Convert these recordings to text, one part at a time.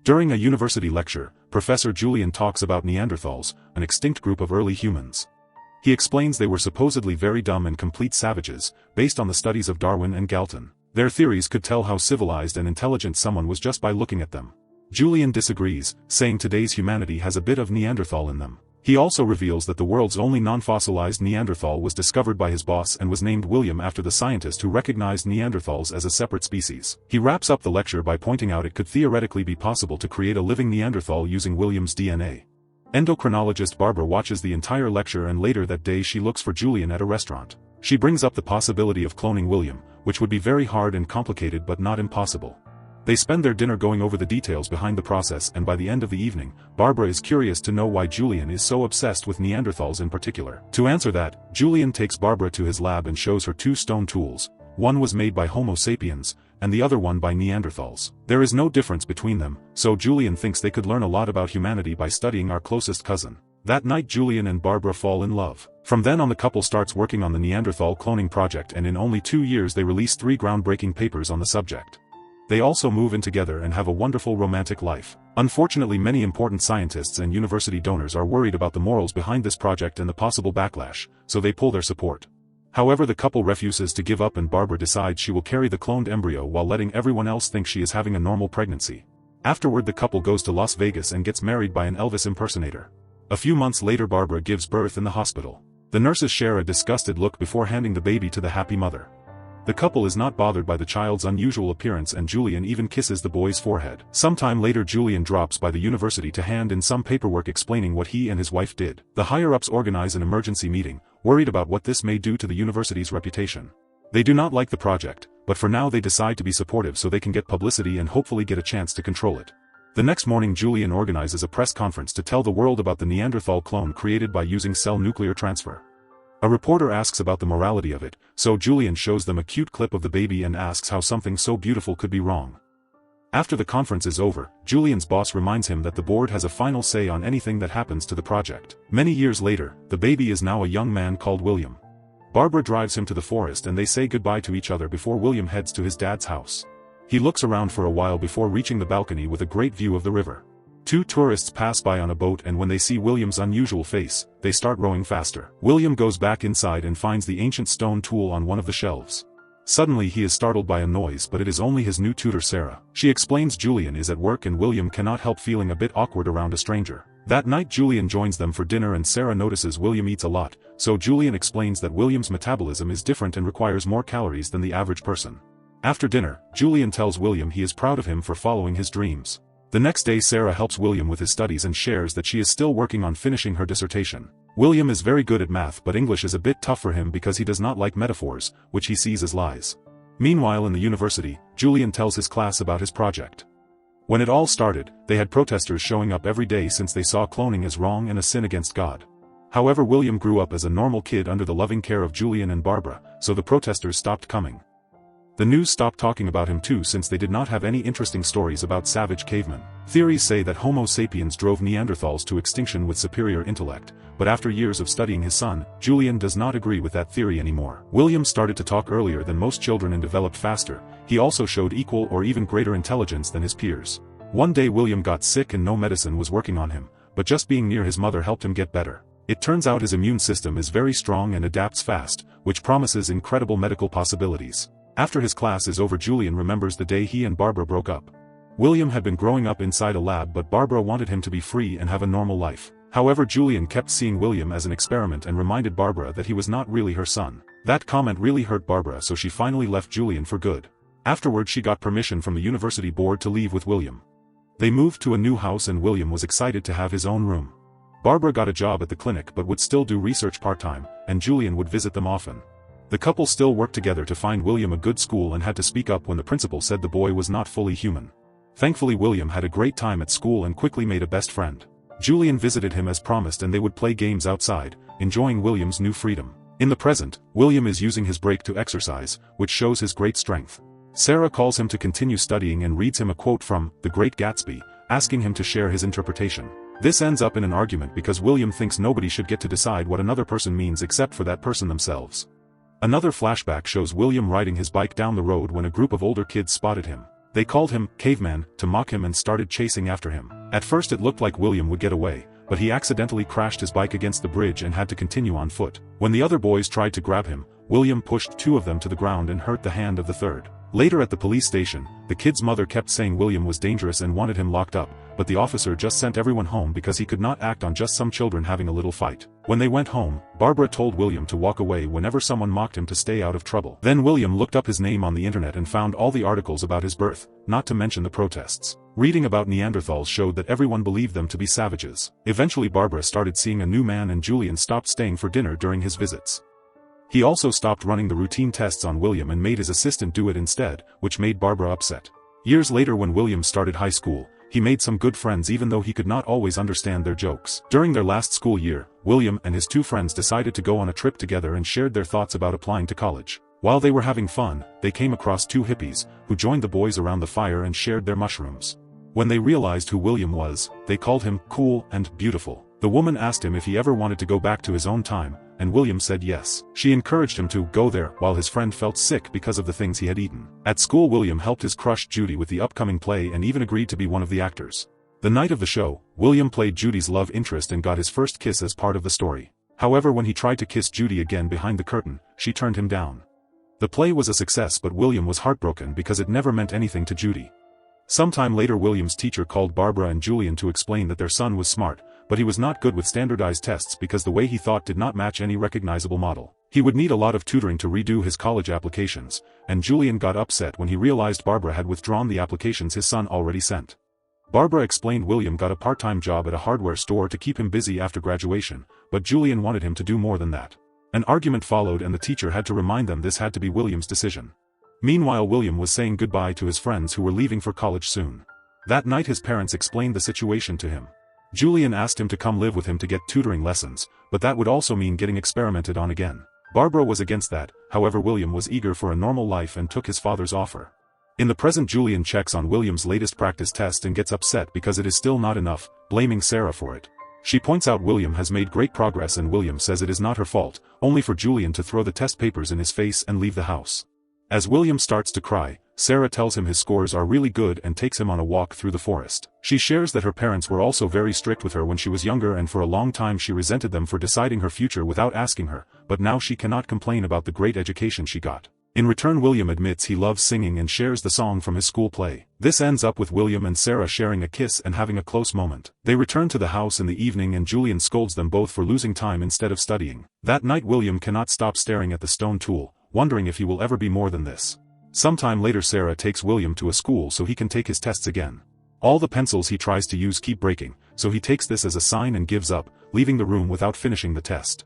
During a university lecture, Professor Julian talks about Neanderthals, an extinct group of early humans. He explains they were supposedly very dumb and complete savages, based on the studies of Darwin and Galton. Their theories could tell how civilized and intelligent someone was just by looking at them. Julian disagrees, saying today's humanity has a bit of Neanderthal in them. He also reveals that the world's only non-fossilized Neanderthal was discovered by his boss and was named William after the scientist who recognized Neanderthals as a separate species. He wraps up the lecture by pointing out it could theoretically be possible to create a living Neanderthal using William's DNA. Endocrinologist Barbara watches the entire lecture, and later that day she looks for Julian at a restaurant. She brings up the possibility of cloning William, which would be very hard and complicated but not impossible. They spend their dinner going over the details behind the process, and by the end of the evening, Barbara is curious to know why Julian is so obsessed with Neanderthals in particular. To answer that, Julian takes Barbara to his lab and shows her two stone tools. One was made by Homo sapiens, and the other one by Neanderthals. There is no difference between them, so Julian thinks they could learn a lot about humanity by studying our closest cousin. That night Julian and Barbara fall in love. From then on the couple starts working on the Neanderthal cloning project, and in only 2 years they release 3 groundbreaking papers on the subject. They also move in together and have a wonderful romantic life. Unfortunately, many important scientists and university donors are worried about the morals behind this project and the possible backlash, so they pull their support. However, the couple refuses to give up, and Barbara decides she will carry the cloned embryo while letting everyone else think she is having a normal pregnancy. Afterward, the couple goes to Las Vegas and gets married by an Elvis impersonator. A few months later, Barbara gives birth in the hospital. The nurses share a disgusted look before handing the baby to the happy mother. The couple is not bothered by the child's unusual appearance, and Julian even kisses the boy's forehead. Sometime later, Julian drops by the university to hand in some paperwork explaining what he and his wife did. The higher-ups organize an emergency meeting, worried about what this may do to the university's reputation. They do not like the project, but for now they decide to be supportive so they can get publicity and hopefully get a chance to control it. The next morning, Julian organizes a press conference to tell the world about the Neanderthal clone created by using cell nuclear transfer. A reporter asks about the morality of it, so Julian shows them a cute clip of the baby and asks how something so beautiful could be wrong. After the conference is over, Julian's boss reminds him that the board has a final say on anything that happens to the project. Many years later, the baby is now a young man called William. Barbara drives him to the forest and they say goodbye to each other before William heads to his dad's house. He looks around for a while before reaching the balcony with a great view of the river. 2 tourists pass by on a boat, and when they see William's unusual face, they start rowing faster. William goes back inside and finds the ancient stone tool on one of the shelves. Suddenly he is startled by a noise, but it is only his new tutor Sarah. She explains Julian is at work, and William cannot help feeling a bit awkward around a stranger. That night Julian joins them for dinner, and Sarah notices William eats a lot, so Julian explains that William's metabolism is different and requires more calories than the average person. After dinner, Julian tells William he is proud of him for following his dreams. The next day Sarah helps William with his studies and shares that she is still working on finishing her dissertation. William is very good at math, but English is a bit tough for him because he does not like metaphors, which he sees as lies. Meanwhile, in the university, Julian tells his class about his project. When it all started, they had protesters showing up every day since they saw cloning as wrong and a sin against God. However, William grew up as a normal kid under the loving care of Julian and Barbara, so the protesters stopped coming. The news stopped talking about him too, since they did not have any interesting stories about savage cavemen. Theories say that Homo sapiens drove Neanderthals to extinction with superior intellect, but after years of studying his son, Julian does not agree with that theory anymore. William started to talk earlier than most children and developed faster. He also showed equal or even greater intelligence than his peers. One day William got sick and no medicine was working on him, but just being near his mother helped him get better. It turns out his immune system is very strong and adapts fast, which promises incredible medical possibilities. After his class is over, Julian remembers the day he and Barbara broke up. William had been growing up inside a lab, but Barbara wanted him to be free and have a normal life. However, Julian kept seeing William as an experiment and reminded Barbara that he was not really her son. That comment really hurt Barbara, so she finally left Julian for good. Afterward, she got permission from the university board to leave with William. They moved to a new house and William was excited to have his own room. Barbara got a job at the clinic but would still do research part-time, and Julian would visit them often. The couple still worked together to find William a good school and had to speak up when the principal said the boy was not fully human. Thankfully, William had a great time at school and quickly made a best friend. Julian visited him as promised and they would play games outside, enjoying William's new freedom. In the present, William is using his break to exercise, which shows his great strength. Sarah calls him to continue studying and reads him a quote from The Great Gatsby, asking him to share his interpretation. This ends up in an argument because William thinks nobody should get to decide what another person means except for that person themselves. Another flashback shows William riding his bike down the road when a group of older kids spotted him. They called him Caveman to mock him and started chasing after him. At first it looked like William would get away, but he accidentally crashed his bike against the bridge and had to continue on foot. When the other boys tried to grab him, William pushed 2 of them to the ground and hurt the hand of the third. Later at the police station, the kid's mother kept saying William was dangerous and wanted him locked up, but the officer just sent everyone home because he could not act on just some children having a little fight. When they went home, Barbara told William to walk away whenever someone mocked him to stay out of trouble. Then William looked up his name on the internet and found all the articles about his birth, not to mention the protests. Reading about Neanderthals showed that everyone believed them to be savages. Eventually Barbara started seeing a new man and Julian stopped staying for dinner during his visits. He also stopped running the routine tests on William and made his assistant do it instead, which made Barbara upset. Years later when William started high school, he made some good friends even though he could not always understand their jokes. During their last school year, William and his 2 friends decided to go on a trip together and shared their thoughts about applying to college. While they were having fun, they came across 2 hippies, who joined the boys around the fire and shared their mushrooms. When they realized who William was, they called him cool and beautiful. The woman asked him if he ever wanted to go back to his own time, and William said yes. She encouraged him to go there while his friend felt sick because of the things he had eaten. At school William helped his crush Judy with the upcoming play and even agreed to be one of the actors. The night of the show, William played Judy's love interest and got his first kiss as part of the story. However, when he tried to kiss Judy again behind the curtain, she turned him down. The play was a success but William was heartbroken because it never meant anything to Judy. Sometime later William's teacher called Barbara and Julian to explain that their son was smart, but he was not good with standardized tests because the way he thought did not match any recognizable model. He would need a lot of tutoring to redo his college applications, and Julian got upset when he realized Barbara had withdrawn the applications his son already sent. Barbara explained William got a part-time job at a hardware store to keep him busy after graduation, but Julian wanted him to do more than that. An argument followed and the teacher had to remind them this had to be William's decision. Meanwhile William was saying goodbye to his friends who were leaving for college soon. That night his parents explained the situation to him. Julian asked him to come live with him to get tutoring lessons, but that would also mean getting experimented on again. Barbara was against that, however William was eager for a normal life and took his father's offer. In the present Julian checks on William's latest practice test and gets upset because it is still not enough, blaming Sarah for it. She points out William has made great progress and William says it is not her fault, only for Julian to throw the test papers in his face and leave the house. As William starts to cry, Sarah tells him his scores are really good and takes him on a walk through the forest. She shares that her parents were also very strict with her when she was younger and for a long time she resented them for deciding her future without asking her, but now she cannot complain about the great education she got. In return William admits he loves singing and shares the song from his school play. This ends up with William and Sarah sharing a kiss and having a close moment. They return to the house in the evening and Julian scolds them both for losing time instead of studying. That night William cannot stop staring at the stone tool, wondering if he will ever be more than this. Sometime later Sarah takes William to a school so he can take his tests again. All the pencils he tries to use keep breaking, so he takes this as a sign and gives up, leaving the room without finishing the test.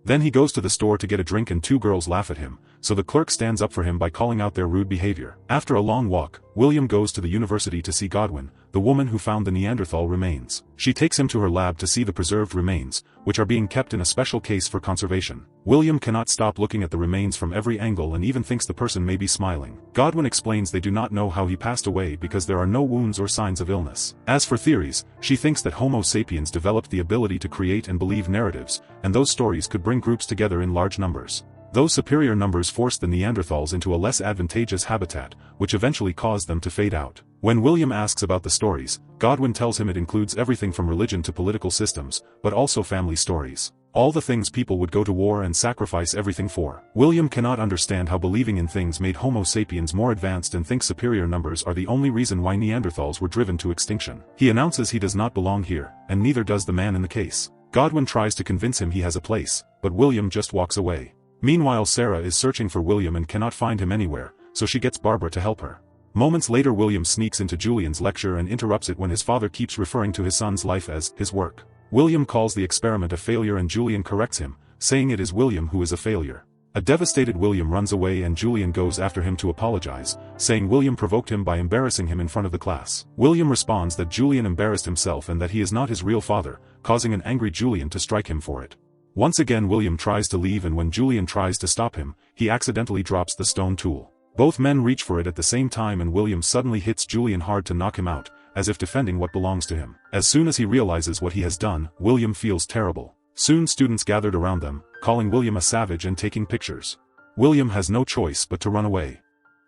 Then he goes to the store to get a drink and 2 girls laugh at him, so the clerk stands up for him by calling out their rude behavior. After a long walk, William goes to the university to see Godwin, the woman who found the Neanderthal remains. She takes him to her lab to see the preserved remains, which are being kept in a special case for conservation. William cannot stop looking at the remains from every angle and even thinks the person may be smiling. Godwin explains they do not know how he passed away because there are no wounds or signs of illness. As for theories, she thinks that Homo sapiens developed the ability to create and believe narratives, and those stories could bring groups together in large numbers. Those superior numbers forced the Neanderthals into a less advantageous habitat, which eventually caused them to fade out. When William asks about the stories, Godwin tells him it includes everything from religion to political systems, but also family stories. All the things people would go to war and sacrifice everything for. William cannot understand how believing in things made Homo sapiens more advanced and thinks superior numbers are the only reason why Neanderthals were driven to extinction. He announces he does not belong here, and neither does the man in the case. Godwin tries to convince him he has a place, but William just walks away. Meanwhile Sarah is searching for William and cannot find him anywhere, so she gets Barbara to help her. Moments later William sneaks into Julian's lecture and interrupts it when his father keeps referring to his son's life as his work. William calls the experiment a failure and Julian corrects him, saying it is William who is a failure. A devastated William runs away and Julian goes after him to apologize, saying William provoked him by embarrassing him in front of the class. William responds that Julian embarrassed himself and that he is not his real father, causing an angry Julian to strike him for it. Once again William tries to leave and when Julian tries to stop him, he accidentally drops the stone tool. Both men reach for it at the same time and William suddenly hits Julian hard to knock him out, as if defending what belongs to him. As soon as he realizes what he has done, William feels terrible. Soon students gathered around them, calling William a savage and taking pictures. William has no choice but to run away.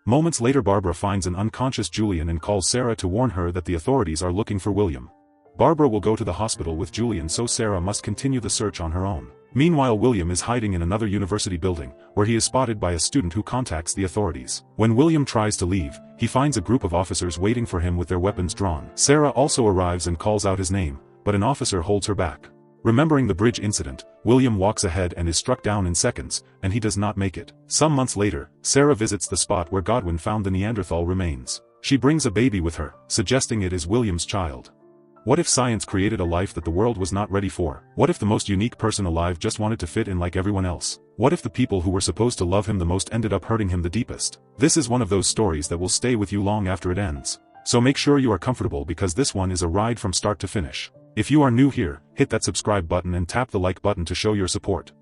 Moments later Barbara finds an unconscious Julian and calls Sarah to warn her that the authorities are looking for William. Barbara will go to the hospital with Julian, so Sarah must continue the search on her own. Meanwhile, William is hiding in another university building, where he is spotted by a student who contacts the authorities. When William tries to leave, he finds a group of officers waiting for him with their weapons drawn. Sarah also arrives and calls out his name, but an officer holds her back. Remembering the bridge incident, William walks ahead and is struck down in seconds, and he does not make it. Some months later, Sarah visits the spot where Godwin found the Neanderthal remains. She brings a baby with her, suggesting it is William's child. What if science created a life that the world was not ready for? What if the most unique person alive just wanted to fit in like everyone else? What if the people who were supposed to love him the most ended up hurting him the deepest? This is one of those stories that will stay with you long after it ends. So make sure you are comfortable, because this one is a ride from start to finish. If you are new here, hit that subscribe button and tap the like button to show your support.